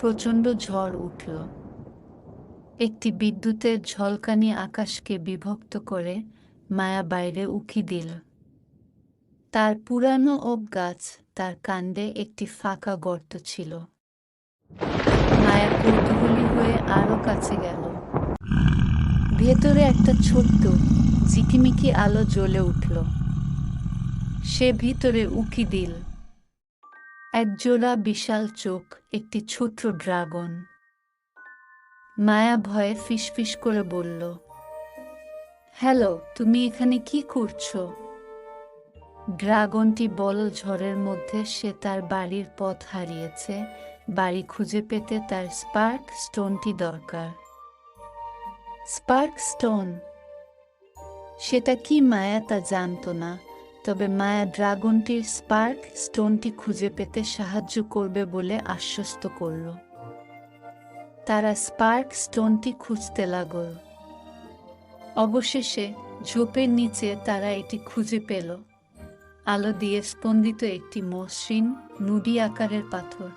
প্রচণ্ড ঝড় উঠল। একটি বিদ্যুতের ঝলকানি আকাশকে বিভক্ত করে মায়া বাইরে উঁকি দিল। তার পুরানো ওক গাছ, তার কাণ্ডে একটি ফাঁকা গর্ত ছিল। মায়া কৌতূহলী হয়ে আরো কাছে গেল। ভেতরে একটা ছোট্ট ঝিকিমিকি আলো জ্বলে উঠল। সে ভিতরে উঁকি দিল। একজোড়া বিশাল চোখ, একটি ছোট্ট ড্রাগন। মায়া ভয়ে ফিসফিস করে বলল, হ্যালো, তুমি এখানে কি করছো? ড্রাগনটি বলল, ঝড়ের মধ্যে সে তার বাড়ির পথ হারিয়েছে। বাড়ি খুঁজে পেতে তার স্পার্ক স্টোনটি দরকার। Spark stone? সেটা কি মায়া তা জানত না, তবে মায়া ড্রাগনটির স্পার্ক স্টোনটি খুঁজে পেতে সাহায্য করবে বলে আশ্বস্ত করল। তারা স্পার্ক স্টোনটি খুঁজতে লাগল। অবশেষে ঝোপের নিচে তারা এটি খুঁজে পেল। আলো দিয়ে স্পন্দিত একটি মসৃণ নুডি আকারের পাথর।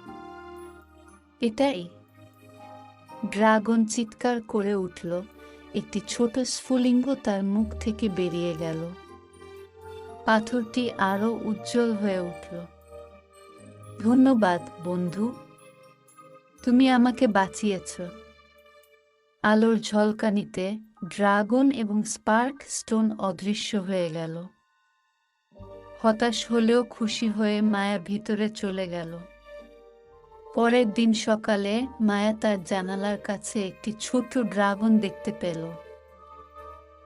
এটাই! ড্রাগন চিৎকার করে উঠল। একটি ছোট স্ফুলিঙ্গ তার মুখ থেকে বেরিয়ে গেল। পাথরটি আরো উজ্জ্বল হয়ে উঠল। ধন্যবাদ বন্ধু, তুমি আমাকে বাঁচিয়েছ। আলোর ঝলকানিতে ড্রাগন এবং স্পার্ক স্টোন অদৃশ্য হয়ে গেল। হতাশ হলেও খুশি হয়ে মায়া ভিতরে চলে গেল। পরের দিন সকালে মায়া তার জানালার কাছে একটি ছোট্ট ড্রাগন দেখতে পেল।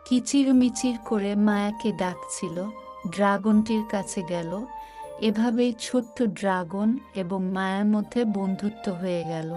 কিচিরমিচির করে মায়াকে ডাকছিল। ড্রাগনটির কাছে গেল। এভাবেই ছোট্ট ড্রাগন এবং মায়ার মধ্যে বন্ধুত্ব হয়ে গেল।